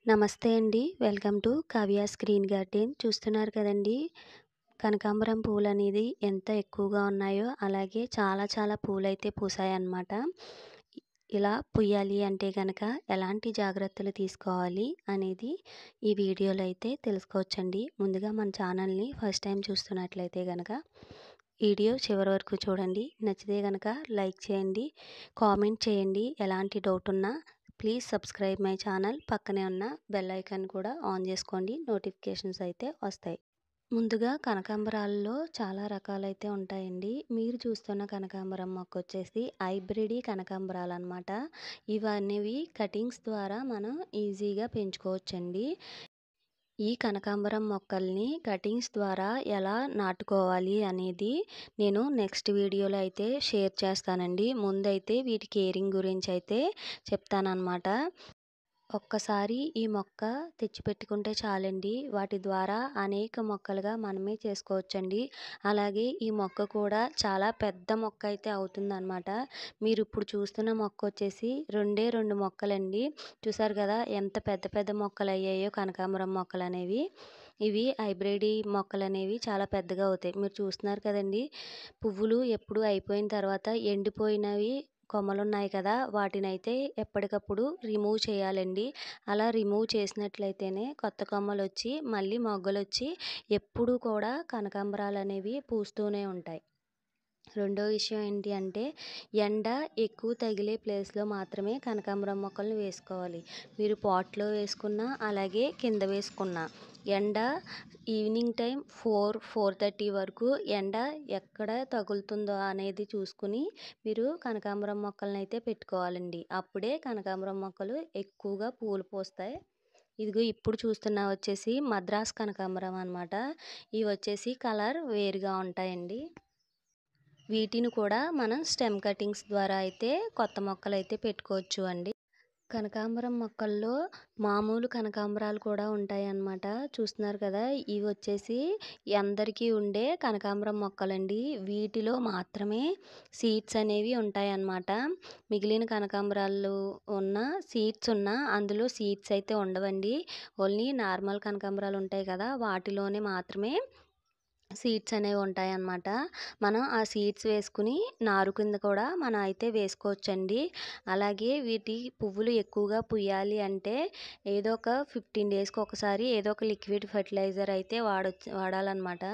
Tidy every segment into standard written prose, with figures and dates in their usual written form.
నమస్తే అండి. Welcome to Kavya's green garden. చూస్తున్నారు కదండీ! కనకాంబరం పూలనేది ఎంత ఎక్కువగా ఉన్నాయో, అలాగే చాలా చాలా పూలైతే పూసాయన్నమాట. ఇలా పూయాలి అంటే గనక ఎలాంటి జాగ్రత్తలు తీసుకోవాలి అనేది ఈ వీడియోలో అయితే తెలుసుకోవచ్చండి. ముందుగా మన ఛానల్‌ని ఫస్ట్ టైం చూస్తున్నట్లయితే గనక వీడియో చివరి వరకు చూడండి. నచ్చితే గనక లైక్ చేయండి, కామెంట్ చేయండి. ఎలాంటి డౌట్ ఉన్నా ప్లీజ్ సబ్స్క్రైబ్ మై ఛానల్. పక్కనే ఉన్న బెల్ ఐకాన్ కూడా ఆన్ చేసుకోండి. నోటిఫికేషన్స్ అయితే వస్తాయి. ముందుగా కనకాంబరాల్లో చాలా రకాలైతే ఉంటాయండి. మీరు చూస్తున్న కనకాంబరం మొక్క వచ్చేసి హైబ్రిడ్ కనకాంబరాలన్నమాట. ఇవనేవి కటింగ్స్ ద్వారా మనం ఈజీగా పెంచుకోవచ్చండి. ఈ కనకాంబరం మొక్కల్ని కటింగ్స్ ద్వారా ఎలా నాటుకోవాలి అనేది నేను నెక్స్ట్ వీడియోలో అయితే షేర్ చేస్తానండి. ముందైతే వీటి కేరింగ్ గురించి అయితే చెప్తానన్నమాట. ఒక్కసారి ఈ మొక్క తెచ్చిపెట్టుకుంటే చాలండి. వాటి ద్వారా అనేక మొక్కలుగా మనమే చేసుకోవచ్చండి. అలాగే ఈ మొక్క కూడా చాలా పెద్ద మొక్క అయితే అవుతుందన్నమాట. మీరు ఇప్పుడు చూస్తున్న మొక్క వచ్చేసి రెండే 2 మొక్కలండి. చూసారు కదా ఎంత పెద్ద పెద్ద మొక్కలు అయ్యాయో కనకాంబరం మొక్కలు అనేవి. ఇవి హైబ్రిడ్ మొక్కలనేవి చాలా పెద్దగా అవుతాయి. మీరు చూస్తున్నారు కదండి, పువ్వులు ఎప్పుడు అయిపోయిన తర్వాత ఎండిపోయినవి కొమ్మలున్నాయి కదా, వాటినైతే ఎప్పటికప్పుడు రిమూవ్ చేయాలండి. అలా రిమూవ్ చేసినట్లయితేనే కొత్త కొమ్మలొచ్చి మళ్ళీ మొగ్గలొచ్చి ఎప్పుడూ కూడా కనకాంబరాలనేవి పూస్తూనే ఉంటాయి. రెండో విషయం ఏంటి అంటే, ఎండ ఎక్కువ తగిలే ప్లేస్లో మాత్రమే కనకాంబరం మొక్కలను వేసుకోవాలి. మీరు పాట్లో వేసుకున్నా అలాగే కింద వేసుకున్నా ఎండ ఈవినింగ్ టైం 4-4:30 వరకు ఎండ ఎక్కడ తగులుతుందో అనేది చూసుకుని మీరు కనకాంబరం మొక్కలను అయితే పెట్టుకోవాలండి. అప్పుడే కనకాంబరం మొక్కలు ఎక్కువగా పూలు పూస్తాయి. ఇదిగో ఇప్పుడు చూస్తున్న వచ్చేసి మద్రాస్ కనకాంబరం అన్నమాట. ఇవి వచ్చేసి కలర్ వేరుగా ఉంటాయండి. వీటిని కూడా మనం స్టెమ్ కటింగ్స్ ద్వారా అయితే కొత్త మొక్కలు అయితే పెట్టుకోవచ్చు అండి. కనకాంబరం మొక్కల్లో మామూలు కనకాంబరాలు కూడా ఉంటాయన్నమాట. చూస్తున్నారు కదా, ఇవి వచ్చేసి అందరికీ ఉండే కనకాంబరం మొక్కలండి. వీటిలో మాత్రమే సీడ్స్ అనేవి ఉంటాయన్నమాట. మిగిలిన కనకాంబరాలు ఉన్న సీడ్స్ ఉన్న అందులో సీడ్స్ అయితే ఉండవండి. ఓన్లీ నార్మల్ కనకాంబరాలు ఉంటాయి కదా, వాటిలోనే మాత్రమే సీడ్స్ అనేవి ఉంటాయన్నమాట. మనం ఆ సీడ్స్ వేసుకుని నారు కింద కూడా మనం అయితే వేసుకోవచ్చండి. అలాగే వీటి పువ్వులు ఎక్కువగా పూయాలి అంటే ఏదో ఒక 15 డేస్కి ఒకసారి ఏదో ఒక లిక్విడ్ ఫెర్టిలైజర్ అయితే వాడాలన్నమాట.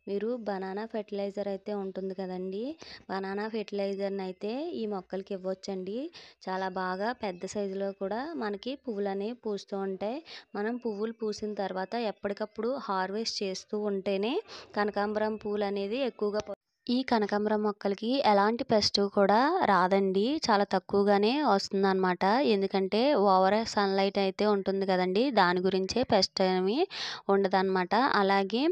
మీరు బనానా ఫెర్టిలైజర్ అయితే ఉంటుంది కదండి, బనానా ఫెర్టిలైజర్ని అయితే ఈ మొక్కలకి ఇవ్వచ్చండి. చాలా బాగా పెద్ద సైజులో కూడా మనకి పువ్వులు అనేవి పూస్తూ ఉంటాయి. మనం పువ్వులు పూసిన తర్వాత ఎప్పటికప్పుడు హార్వెస్ట్ చేస్తూ ఉంటేనే కనకాంబరం పూలు అనేది ఎక్కువగా ఈ కనకాంబరం మొక్కలకి ఎలాంటి పెస్ట్ కూడా రాదండి. చాలా తక్కువగానే వస్తుందన్నమాట. ఎందుకంటే ఓవర్ సన్లైట్ అయితే ఉంటుంది కదండి, దాని గురించే పెస్ట్ ఏమి ఉండదన్నమాట. అలాగే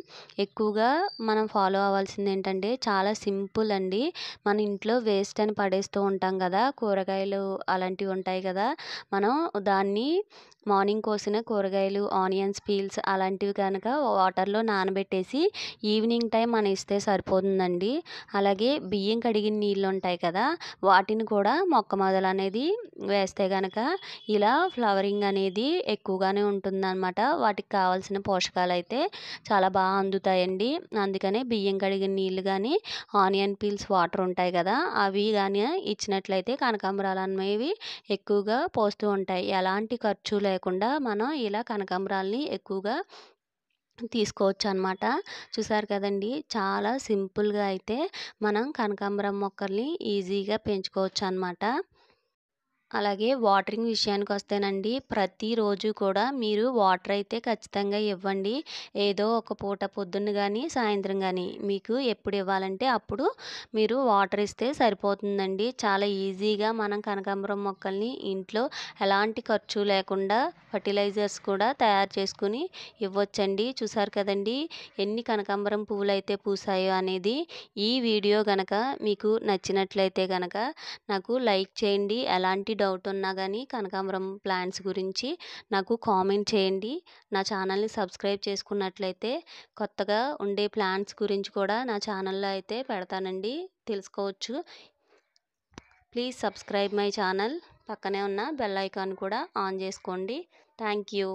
ఎక్కువగా మనం ఫాలో అవ్వాల్సింది ఏంటంటే చాలా సింపుల్ అండి. మన ఇంట్లో వేస్ట్ అని పడేస్తూ ఉంటాం కదా, కూరగాయలు అలాంటివి ఉంటాయి కదా, మనం దాన్ని మార్నింగ్ కోసిన కూరగాయలు, ఆనియన్స్ పీల్స్ అలాంటివి కనుక వాటర్లో నానబెట్టేసి ఈవినింగ్ టైం మనం ఇస్తే సరిపోతుందండి. అలాగే బియ్యం కడిగిన నీళ్ళు ఉంటాయి కదా, వాటిని కూడా మొక్క మొదలు అనేది వేస్తే కనుక ఇలా ఫ్లవరింగ్ అనేది ఎక్కువగానే ఉంటుందన్నమాట. వాటికి కావాల్సిన పోషకాలు అయితే చాలా బాగా అందుతాయండి. అందుకనే బియ్యం కడిగిన నీళ్ళు కానీ, ఆనియన్ పీల్స్ వాటర్ ఉంటాయి కదా, అవి కానీ ఇచ్చినట్లయితే కనకాంబరాలు అనేవి ఎక్కువగా పోస్తూ ఉంటాయి. ఎలాంటి ఖర్చు లేకుండా మనం ఇలా కనకాంబరాల్ని ఎక్కువగా తీసుకోవచ్చు అనమాట. చూసారు కదండి, చాలా సింపుల్గా అయితే మనం కనకాంబరం మొక్కల్ని ఈజీగా పెంచుకోవచ్చు అనమాట. అలాగే వాటరింగ్ విషయానికి వస్తేనండి, ప్రతిరోజు కూడా మీరు వాటర్ అయితే ఖచ్చితంగా ఇవ్వండి. ఏదో ఒక పూట పొద్దున్న కానీ సాయంత్రం కానీ మీకు ఎప్పుడు ఇవ్వాలంటే అప్పుడు మీరు వాటర్ ఇస్తే సరిపోతుందండి. చాలా ఈజీగా మనం కనకాంబరం మొక్కల్ని ఇంట్లో ఎలాంటి ఖర్చు లేకుండా ఫర్టిలైజర్స్ కూడా తయారు చేసుకుని ఇవ్వచ్చండి. చూసారు కదండి ఎన్ని కనకాంబరం పువ్వులు అయితే పూసాయో అనేది. ఈ వీడియో గనక మీకు నచ్చినట్లయితే గనక నాకు లైక్ చేయండి. ఎలాంటి డౌట్ ఉన్నా కానీ కనకాంబరం ప్లాంట్స్ గురించి నాకు కామెంట్ చేయండి. నా ఛానల్ని సబ్స్క్రైబ్ చేసుకున్నట్లయితే కొత్తగా ఉండే ప్లాంట్స్ గురించి కూడా నా ఛానల్లో అయితే పెడతానండి, తెలుసుకోవచ్చు. Please subscribe my channel. పక్కనే ఉన్న బెల్ ఐకాన్ కూడా ఆన్ చేసుకోండి. Thank you.